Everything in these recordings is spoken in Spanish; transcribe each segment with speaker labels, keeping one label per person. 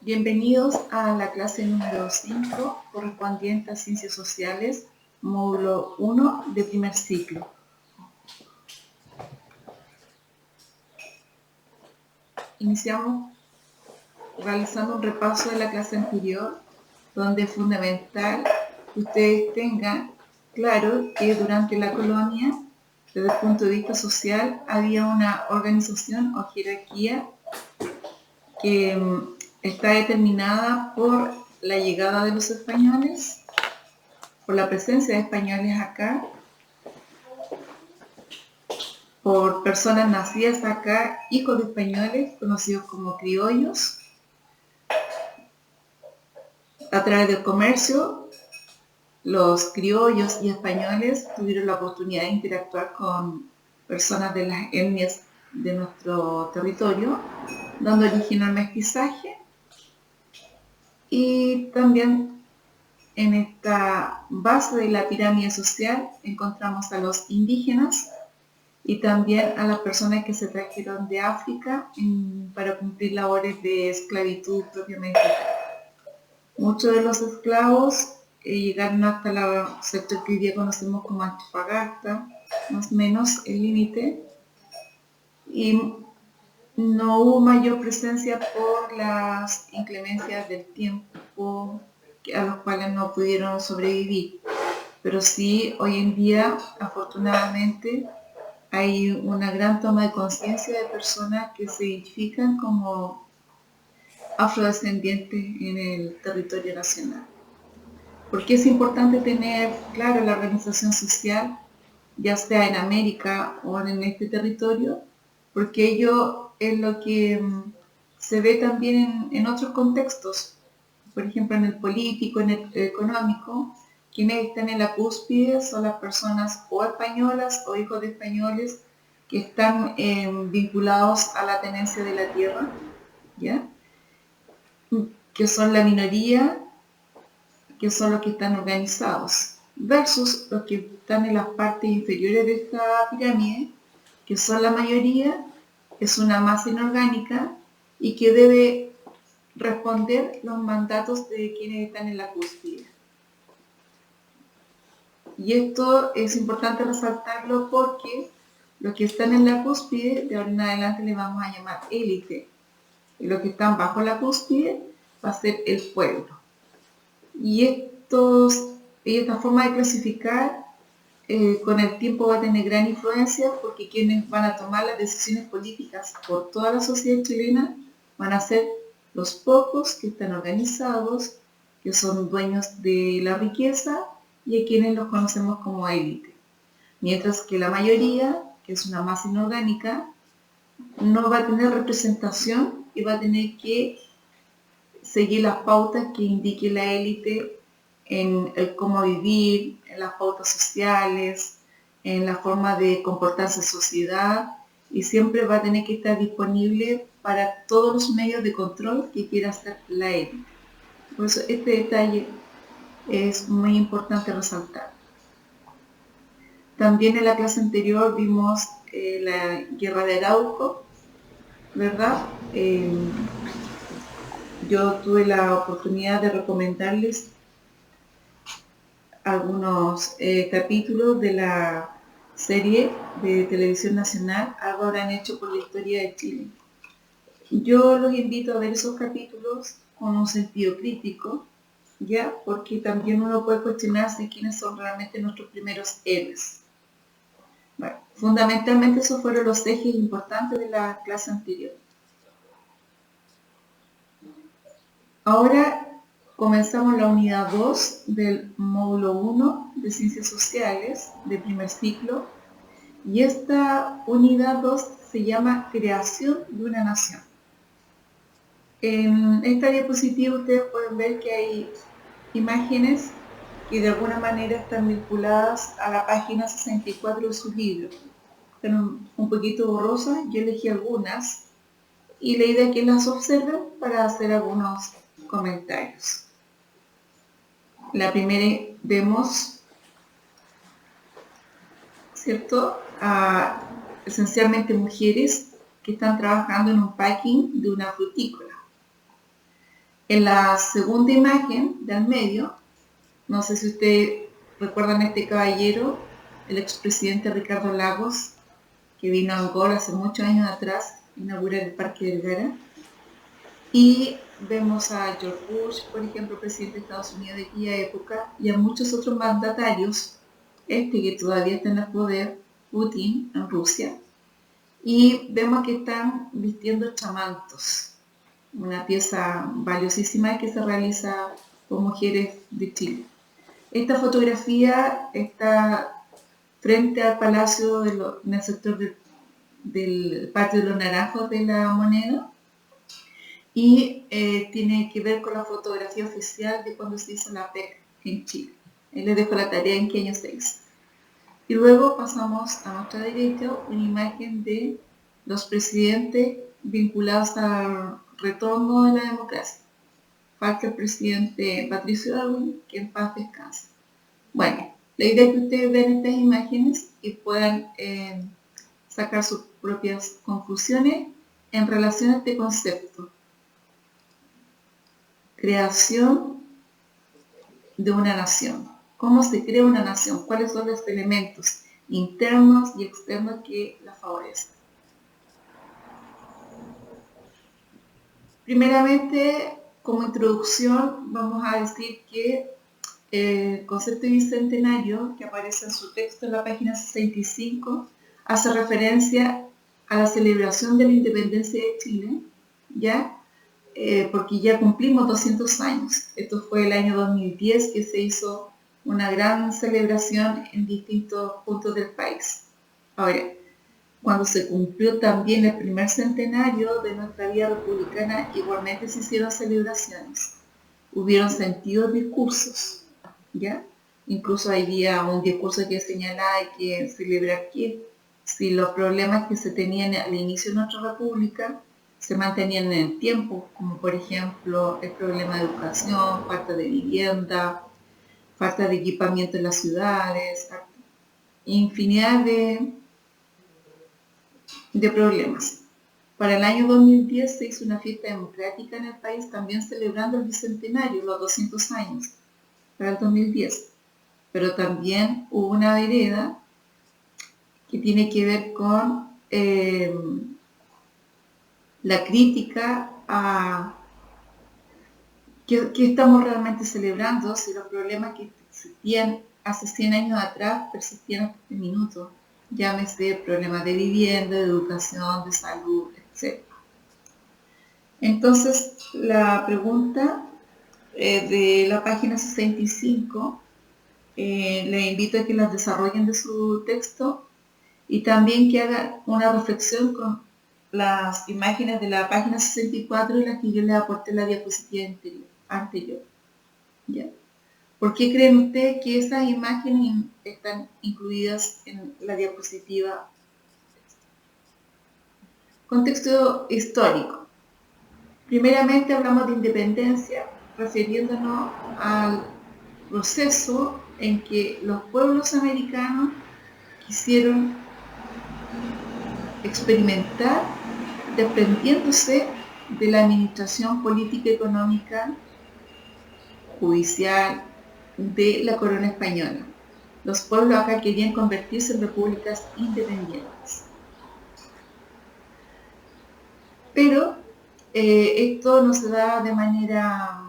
Speaker 1: Bienvenidos a la clase número 5, correspondiente a Ciencias Sociales, módulo 1 de primer ciclo. Iniciamos realizando un repaso de la clase anterior, donde es fundamental que ustedes tengan claro que durante la colonia, desde el punto de vista social, había una organización o jerarquía que está determinada por la llegada de los españoles, por la presencia de españoles acá, por personas nacidas acá, hijos de españoles, conocidos como criollos. A través del comercio, los criollos y españoles tuvieron la oportunidad de interactuar con personas de las etnias de nuestro territorio, dando origen al mestizaje. Y también en esta base de la pirámide social encontramos a los indígenas y también a las personas que se trajeron de África para cumplir labores de esclavitud propiamente. Muchos de los esclavos llegaron hasta el sector que hoy día conocemos como Antofagasta, más o menos el límite, y no hubo mayor presencia por las inclemencias del tiempo a los cuales no pudieron sobrevivir. Pero sí, hoy en día, afortunadamente, hay una gran toma de conciencia de personas que se identifican como afrodescendientes en el territorio nacional. ¿Por qué es importante tener claro la organización social, ya sea en América o en este territorio? Porque ello es lo que se ve también en otros contextos, por ejemplo en el político, en el económico. Quienes están en la cúspide son las personas o españolas o hijos de españoles que están vinculados a la tenencia de la tierra, ¿ya? Que son la minoría, que son los que están organizados, versus los que están en las partes inferiores de esta pirámide, que son la mayoría, es una masa inorgánica y que debe responder los mandatos de quienes están en la cúspide. Y esto es importante resaltarlo porque los que están en la cúspide, de ahora en adelante le vamos a llamar élite, y los que están bajo la cúspide va a ser el pueblo. Y esta forma de clasificar con el tiempo va a tener gran influencia porque quienes van a tomar las decisiones políticas por toda la sociedad chilena van a ser los pocos que están organizados, que son dueños de la riqueza y a quienes los conocemos como élite. Mientras que la mayoría, que es una masa inorgánica, no va a tener representación y va a tener que seguir las pautas que indique la élite en el cómo vivir, en las pautas sociales, en la forma de comportarse en sociedad, y siempre va a tener que estar disponible para todos los medios de control que quiera hacer la élite. Por eso este detalle es muy importante resaltar. También en la clase anterior vimos la guerra de Arauco, ¿verdad? Yo tuve la oportunidad de recomendarles algunos capítulos de la serie de televisión nacional, Algo habrán hecho por la historia de Chile. Yo los invito a ver esos capítulos con un sentido crítico, ¿ya? Porque también uno puede cuestionarse quiénes son realmente nuestros primeros héroes. Bueno, fundamentalmente esos fueron los ejes importantes de la clase anterior. Ahora comenzamos la unidad 2 del módulo 1 de Ciencias Sociales de primer ciclo, y esta unidad 2 se llama Creación de una Nación. En esta diapositiva ustedes pueden ver que hay imágenes que de alguna manera están vinculadas a la página 64 de su libro. Están un poquito borrosas, yo elegí algunas y la idea es que las observen para hacer algunos comentarios. La primera vemos, ¿cierto?, a esencialmente mujeres que están trabajando en un packing de una frutícola. En la segunda imagen del medio, no sé si ustedes recuerdan a este caballero, el expresidente Ricardo Lagos, que vino a Angola hace muchos años atrás, inaugurar el Parque del Gara. Y vemos a George Bush, por ejemplo, presidente de Estados Unidos de aquella época, y a muchos otros mandatarios, que todavía está en el poder, Putin, en Rusia, y vemos que están vistiendo chamantos, una pieza valiosísima que se realiza por mujeres de Chile. Esta fotografía está frente al Palacio en el sector del Patio de los Naranjos de la Moneda, y tiene que ver con la fotografía oficial de cuando se hizo la PEC en Chile. Les dejo la tarea en qué año se hizo. Y luego pasamos a nuestra derecha una imagen de los presidentes vinculados al retorno de la democracia. Falta el presidente Patricio Aylwin, que en paz descanse. Bueno, la idea es que ustedes vean estas imágenes y puedan sacar sus propias conclusiones en relación a este concepto. Creación de una nación. ¿Cómo se crea una nación? ¿Cuáles son los elementos internos y externos que la favorecen? Primeramente, como introducción, vamos a decir que el concepto de bicentenario, que aparece en su texto en la página 65, hace referencia a la celebración de la independencia de Chile, ¿ya? Porque ya cumplimos 200 años. Esto fue el año 2010 que se hizo una gran celebración en distintos puntos del país. Ahora, cuando se cumplió también el primer centenario de nuestra vida republicana, igualmente se hicieron celebraciones. Hubieron sentidos discursos, ¿ya? Incluso había un discurso que señalaba que celebrar que si los problemas que se tenían al inicio de nuestra república se mantenían en el tiempo, como por ejemplo el problema de educación, falta de vivienda, falta de equipamiento en las ciudades, infinidad de problemas. Para el año 2010 se hizo una fiesta democrática en el país, también celebrando el bicentenario, los 200 años, para el 2010. Pero también hubo una vereda que tiene que ver con la crítica a qué estamos realmente celebrando, si los problemas que existían hace 100 años atrás persistían hasta este minuto. Llámese problemas de vivienda, de educación, de salud, etc. Entonces, la pregunta de la página 65, les invito a que las desarrollen de su texto y también que hagan una reflexión con las imágenes de la página 64 y las que yo les aporté en la diapositiva anterior. ¿Ya? ¿Por qué creen ustedes que esas imágenes están incluidas en la diapositiva? Contexto histórico. Primeramente hablamos de independencia, refiriéndonos al proceso en que los pueblos americanos quisieron experimentar desprendiéndose de la administración política, económica, judicial de la corona española. Los pueblos acá querían convertirse en repúblicas independientes. Pero esto no se da de manera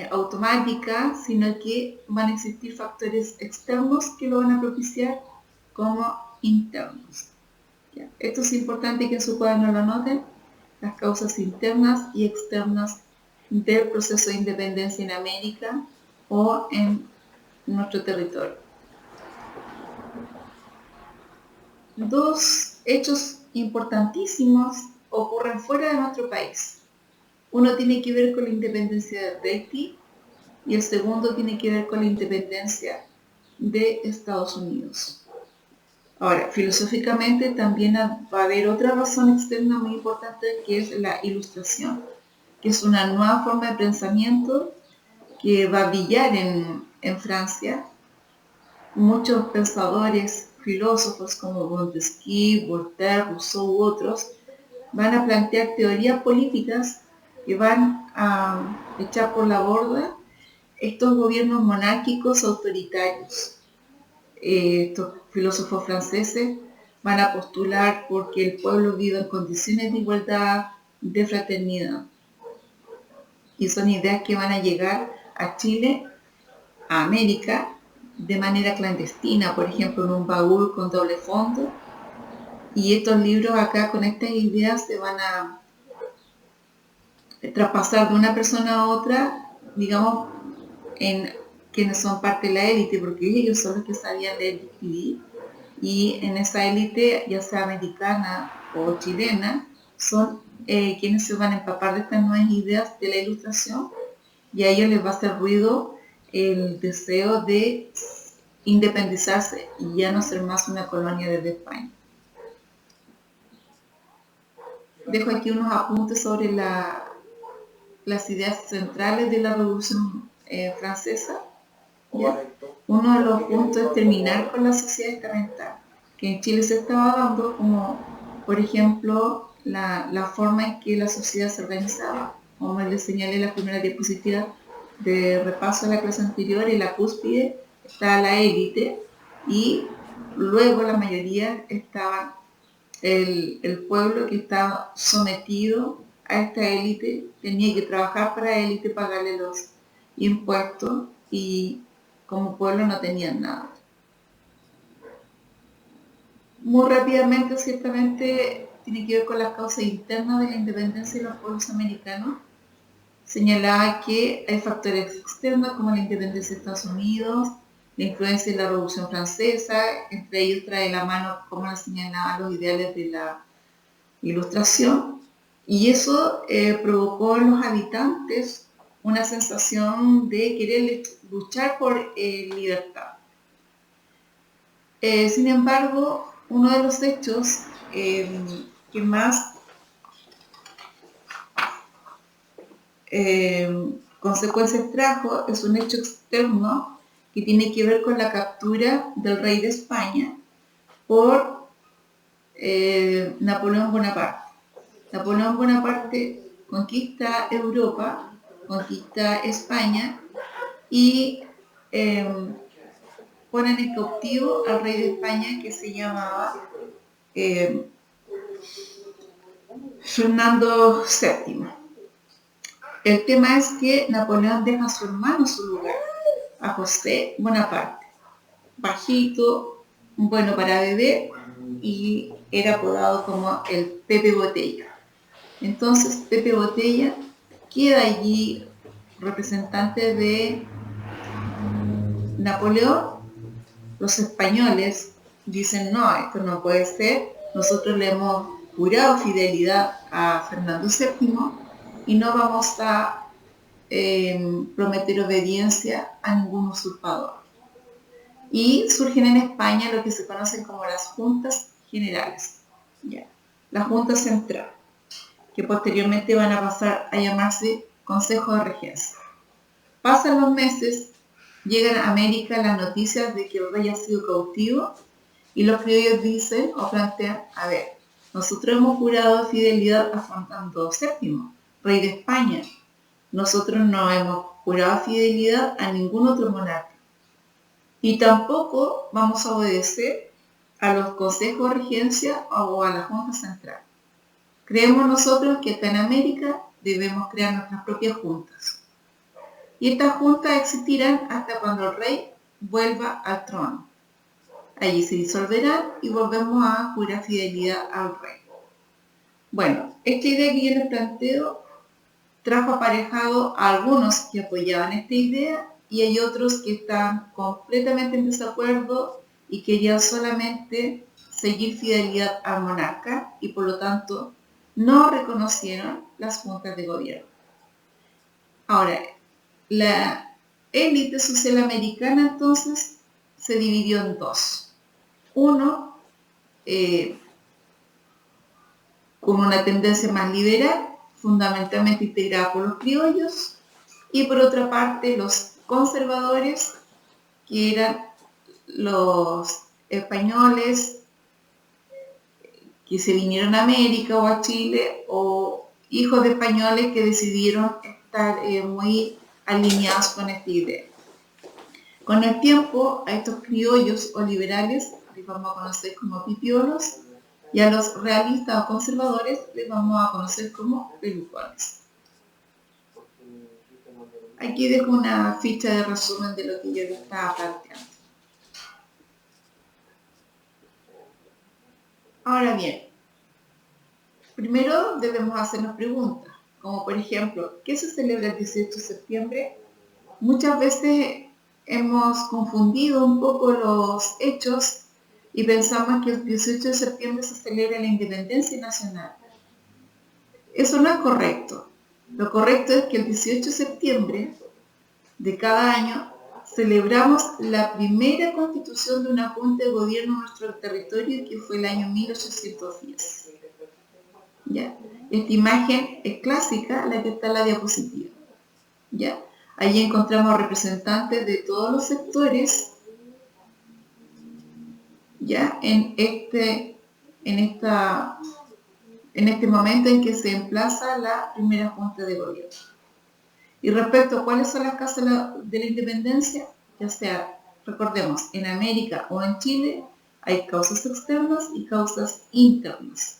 Speaker 1: automática, sino que van a existir factores externos que lo van a propiciar como internos. ¿Ya? Esto es importante que en su cuaderno lo anoten, las causas internas y externas del proceso de independencia en América o en nuestro territorio. Dos hechos importantísimos ocurren fuera de nuestro país. Uno tiene que ver con la independencia de Haití y el segundo tiene que ver con la independencia de Estados Unidos. Ahora, filosóficamente también va a haber otra razón externa muy importante, que es la ilustración, que es una nueva forma de pensamiento que va a brillar en Francia. Muchos pensadores, filósofos como Montesquieu, Voltaire, Rousseau u otros, van a plantear teorías políticas que van a echar por la borda estos gobiernos monárquicos autoritarios. Estos filósofos franceses van a postular porque el pueblo viva en condiciones de igualdad, de fraternidad. Y son ideas que van a llegar a Chile, a América, de manera clandestina, por ejemplo, en un baúl con doble fondo. Y estos libros acá con estas ideas se van a traspasar de una persona a otra, digamos, en quienes son parte de la élite, porque ellos son los que sabían leer y escribir, y en esa élite, ya sea americana o chilena, son quienes se van a empapar de estas nuevas ideas de la ilustración, y a ellos les va a hacer ruido el deseo de independizarse y ya no ser más una colonia desde España. Dejo aquí unos apuntes sobre las ideas centrales de la Revolución Francesa. ¿Ya? Uno de los puntos es terminar con la sociedad estamental, que en Chile se estaba dando como, por ejemplo, la forma en que la sociedad se organizaba. Como les señalé en la primera diapositiva de repaso de la clase anterior, en la cúspide está la élite y luego la mayoría estaba el pueblo que estaba sometido a esta élite, tenía que trabajar para la élite, pagarle los impuestos y como pueblo no tenían nada. Muy rápidamente, ciertamente, tiene que ver con las causas internas de la independencia de los pueblos americanos. Señalaba que hay factores externos como la independencia de Estados Unidos, la influencia de la Revolución Francesa, entre ellos trae la mano, como la señalaba, los ideales de la Ilustración, y eso provocó en los habitantes una sensación de querer luchar por libertad. Sin embargo, uno de los hechos que más consecuencias trajo es un hecho externo que tiene que ver con la captura del rey de España por Napoleón Bonaparte. Napoleón Bonaparte conquista Europa, conquista España y ponen en cautivo al rey de España que se llamaba Fernando VII. El tema es que Napoleón deja a su hermano en su lugar, a José Bonaparte, bajito, bueno para beber, y era apodado como el Pepe Botella. Entonces Pepe Botella queda allí representante de Napoleón. Los españoles dicen, no, esto no puede ser, nosotros le hemos jurado fidelidad a Fernando VII y no vamos a prometer obediencia a ningún usurpador. Y surgen en España lo que se conocen como las juntas generales, ¿ya? La Junta Central, que posteriormente van a pasar a llamarse Consejo de Regencia. Pasan los meses, llegan a América las noticias de que el rey ha sido cautivo y los criollos dicen o plantean, a ver, nosotros hemos jurado fidelidad a Fernando VII, rey de España. Nosotros no hemos jurado fidelidad a ningún otro monarca. Y tampoco vamos a obedecer a los consejos de regencia o a la Junta Central. Creemos nosotros que acá en América debemos crear nuestras propias juntas. Y estas juntas existirán hasta cuando el rey vuelva al trono. Allí se disolverán y volvemos a jurar fidelidad al rey. Bueno, esta idea que yo les planteo trajo aparejado a algunos que apoyaban esta idea y hay otros que están completamente en desacuerdo y querían solamente seguir fidelidad al monarca y por lo tanto no reconocieron las juntas de gobierno. Ahora, la élite social americana entonces se dividió en dos. Uno, con una tendencia más liberal, fundamentalmente integrada por los criollos, y por otra parte los conservadores, que eran los españoles que se vinieron a América o a Chile o hijos de españoles que decidieron estar muy alineados con esta idea. Con el tiempo, a estos criollos o liberales les vamos a conocer como pipiolos, y a los realistas o conservadores les vamos a conocer como pelucones. Aquí dejo una ficha de resumen de lo que yo les estaba planteando. Ahora bien, primero debemos hacernos preguntas, como por ejemplo, ¿qué se celebra el 18 de septiembre? Muchas veces hemos confundido un poco los hechos y pensamos que el 18 de septiembre se celebra la independencia nacional. Eso no es correcto. Lo correcto es que el 18 de septiembre de cada año celebramos la primera constitución de una junta de gobierno en nuestro territorio, que fue el año 1810. ¿Ya? Esta imagen es clásica, la que está en la diapositiva. ¿Ya? Allí encontramos representantes de todos los sectores, ¿ya? En este momento en que se emplaza la primera junta de gobierno. Y respecto a cuáles son las causas de la independencia, ya sea, recordemos, en América o en Chile, hay causas externas y causas internas.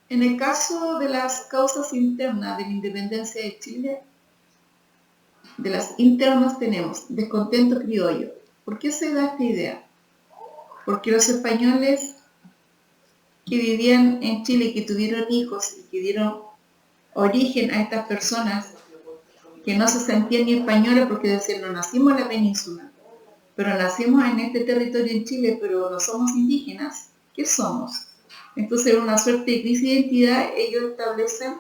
Speaker 1: En el caso de las causas internas de la independencia de Chile, de las internas tenemos descontento criollo. ¿Por qué se da esta idea? Porque los españoles que vivían en Chile, que tuvieron hijos y que dieron origen a estas personas que no se sentían ni españoles porque decían, no nacimos en la península, pero nacimos en este territorio en Chile, pero no somos indígenas, ¿qué somos? Entonces, en una suerte de crisis de identidad, ellos establecen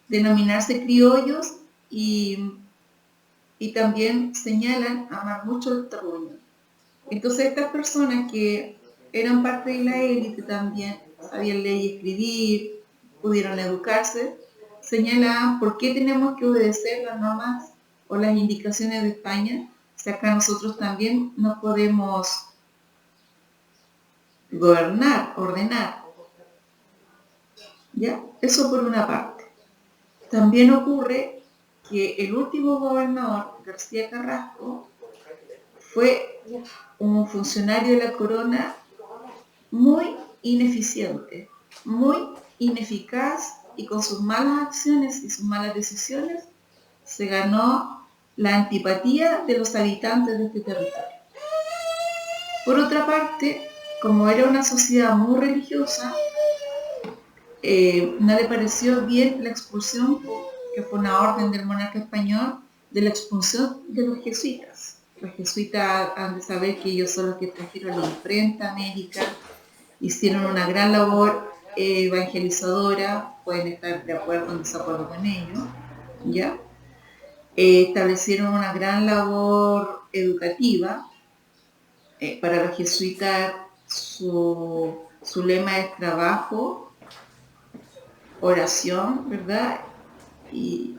Speaker 1: denominarse criollos y también señalan amar mucho el terruño. Entonces, estas personas que eran parte de la élite también, sabían leer y escribir, pudieron educarse, señalaban por qué tenemos que obedecer las normas o las indicaciones de España, si acá nosotros también no podemos gobernar, ordenar. ¿Ya? Eso por una parte. También ocurre que el último gobernador, García Carrasco, fue un funcionario de la corona muy ineficiente, muy ineficaz, y con sus malas acciones y sus malas decisiones se ganó la antipatía de los habitantes de este territorio. Por otra parte, como era una sociedad muy religiosa, no le pareció bien la expulsión, que fue una orden del monarca español, de la expulsión de los jesuitas. Los jesuitas han de saber que ellos son los que trajeron la imprenta a América, hicieron una gran labor evangelizadora, pueden estar de acuerdo o en desacuerdo con ello, ¿ya? Establecieron una gran labor educativa. Para los jesuitas su lema es trabajo, oración, ¿verdad? Y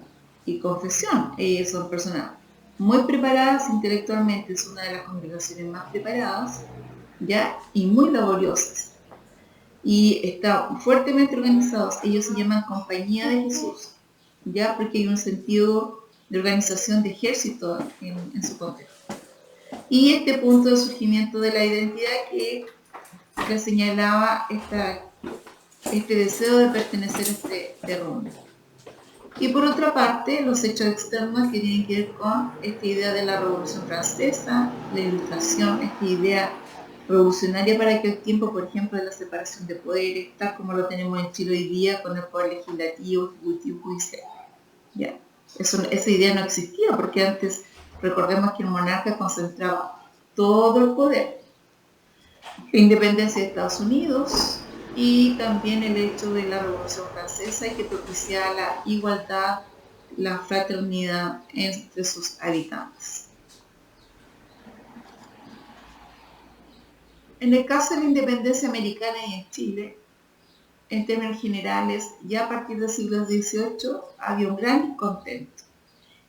Speaker 1: confesión. Son personas muy preparadas intelectualmente, es una de las congregaciones más preparadas, ¿ya? Y muy laboriosas. Y están fuertemente organizados. Ellos se llaman Compañía de Jesús, ¿ya? Porque hay un sentido de organización de ejército en su contexto. Y este punto de surgimiento de la identidad que señalaba este deseo de pertenecer a este terruño. Y por otra parte, los hechos externos que tienen que ver con esta idea de la Revolución Francesa, la Ilustración, esta idea revolucionaria para aquel tiempo, por ejemplo, de la separación de poderes, tal como lo tenemos en Chile hoy día con el poder legislativo, ejecutivo, judicial. ¿Ya? Esa idea no existía, porque antes, recordemos que el monarca concentraba todo el poder. La independencia de Estados Unidos y también el hecho de la Revolución Francesa, y que propiciaba la igualdad, la fraternidad entre sus habitantes. En el caso de la independencia americana y en Chile, en términos generales, ya a partir del siglo XVIII había un gran descontento.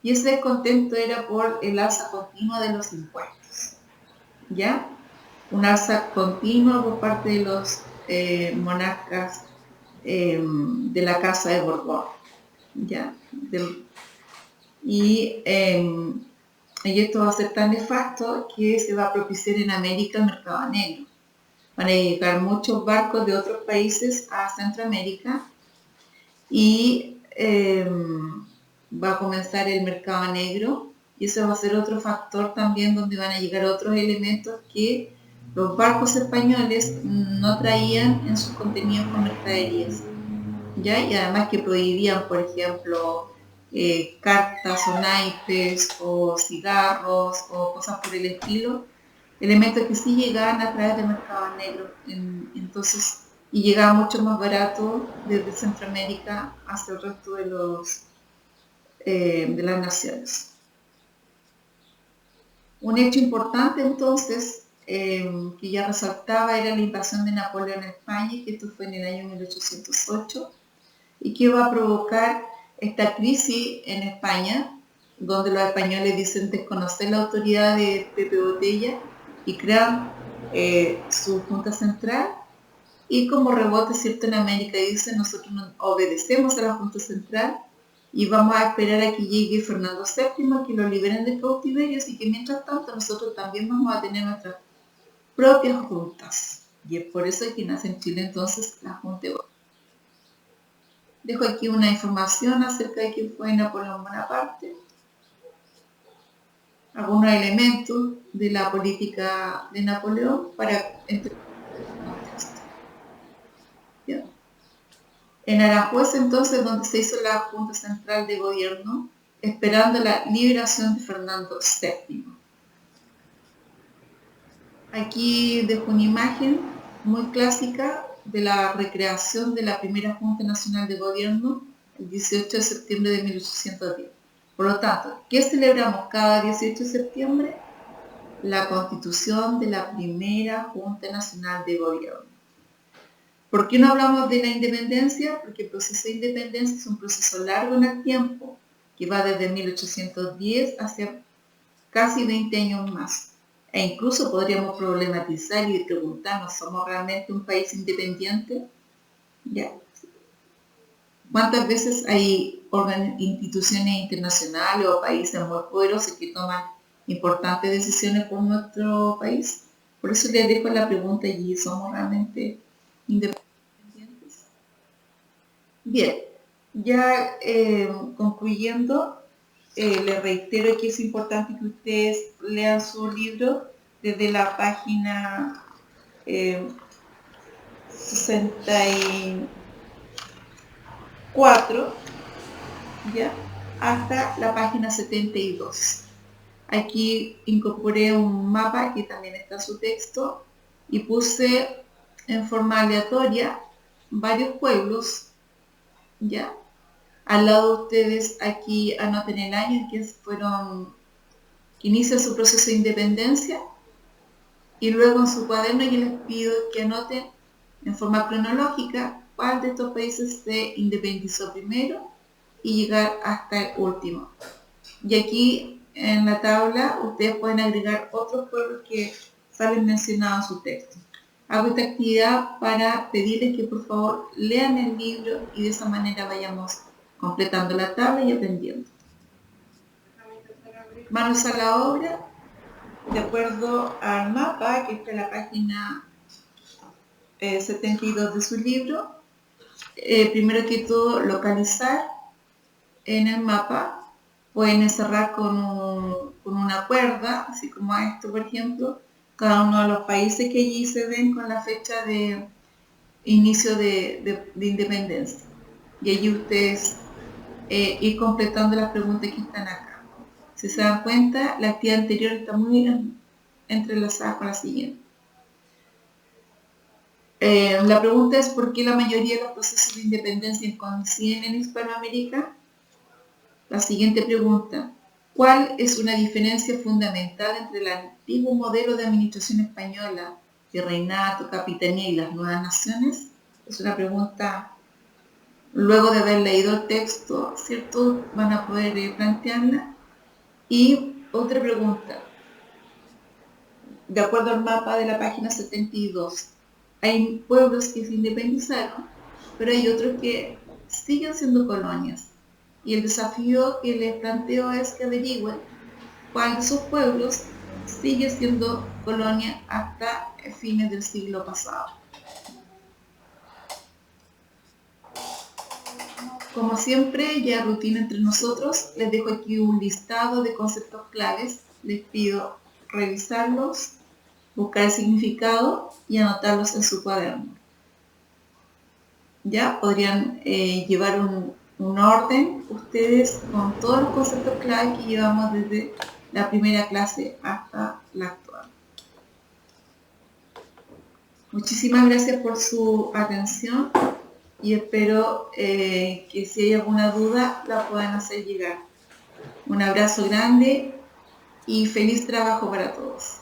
Speaker 1: Y ese descontento era por el alza continua de los impuestos. ¿Ya? Un alza continua por parte de los monarcas de la Casa de Borbón, ¿ya? Y esto va a ser tan nefasto que se va a propiciar en América el mercado negro. Van a llegar muchos barcos de otros países a Centroamérica y va a comenzar el mercado negro, y eso va a ser otro factor también donde van a llegar otros elementos que los barcos españoles no traían en sus contenidos con mercaderías, ¿ya? Y además que prohibían, por ejemplo, cartas o naipes o cigarros o cosas por el estilo, elementos que sí llegaban a través del mercado negro. Entonces, y llegaba mucho más barato desde Centroamérica hacia el resto de las naciones. Un hecho importante entonces que ya resaltaba era la invasión de Napoleón en España, que esto fue en el año 1808, y que va a provocar esta crisis en España, donde los españoles dicen desconocer la autoridad de Pepe Botella y crean su junta central, y como rebote, ¿cierto? En América dicen, nosotros no obedecemos a la junta central y vamos a esperar a que llegue Fernando VII, que lo liberen del cautiverio, así que mientras tanto nosotros también vamos a tener nuestras propias juntas. Y es por eso que nace en Chile entonces la Junta de Gobierno. Dejo aquí una información acerca de quién fue Napoleón Bonaparte, algunos elementos de la política de Napoleón para entender el contexto. ¿Ya? En Aranjuez entonces, donde se hizo la Junta Central de Gobierno, esperando la liberación de Fernando VII. Aquí dejo una imagen muy clásica de la recreación de la primera Junta Nacional de Gobierno el 18 de septiembre de 1810. Por lo tanto, ¿qué celebramos cada 18 de septiembre? La constitución de la primera Junta Nacional de Gobierno. ¿Por qué no hablamos de la independencia? Porque el proceso de independencia es un proceso largo en el tiempo, que va desde 1810 hacia casi 20 años más. E incluso podríamos problematizar y preguntarnos, ¿somos realmente un país independiente? ¿Ya? ¿Cuántas veces hay instituciones internacionales o países muy poderosos que toman importantes decisiones por nuestro país? Por eso les dejo la pregunta allí, ¿somos realmente independientes? Bien, ya concluyendo, les reitero que es importante que ustedes lean su libro desde la página 64, ¿ya? Hasta la página 72. Aquí incorporé un mapa que también está en su texto y puse en forma aleatoria varios pueblos, ¿ya? Al lado de ustedes aquí anoten el año en que inicia su proceso de independencia, y luego en su cuaderno yo les pido que anoten en forma cronológica cuál de estos países se independizó primero y llegar hasta el último. Y aquí en la tabla ustedes pueden agregar otros pueblos que salen mencionados en su texto. Hago esta actividad para pedirles que por favor lean el libro y de esa manera vayamos completando la tabla y aprendiendo. Manos a la obra, de acuerdo al mapa que está en la página 72 de su libro. Primero que todo, localizar en el mapa. Pueden encerrar con una cuerda, así como esto, por ejemplo, cada uno de los países que allí se ven con la fecha de inicio de independencia. Y allí ustedes ir completando las preguntas que están acá. Si se dan cuenta, la actividad anterior está muy entrelazada con la siguiente. La pregunta es ¿por qué la mayoría de los procesos de independencia coinciden en Hispanoamérica? La siguiente pregunta, ¿cuál es una diferencia fundamental entre el antiguo modelo de administración española, virreinato, capitanía y las nuevas naciones? Es una pregunta, luego de haber leído el texto, ¿cierto? Van a poder plantearla. Y otra pregunta, de acuerdo al mapa de la página 72, hay pueblos que se independizaron pero hay otros que siguen siendo colonias. Y el desafío que les planteo es que averigüen cuál de esos pueblos sigue siendo colonia hasta fines del siglo pasado. Como siempre, ya rutina entre nosotros, les dejo aquí un listado de conceptos claves. Les pido revisarlos, buscar el significado y anotarlos en su cuaderno. Ya podrían llevar un orden ustedes con todos los conceptos clave que llevamos desde la primera clase hasta la actual. Muchísimas gracias por su atención y espero que si hay alguna duda la puedan hacer llegar. Un abrazo grande y feliz trabajo para todos.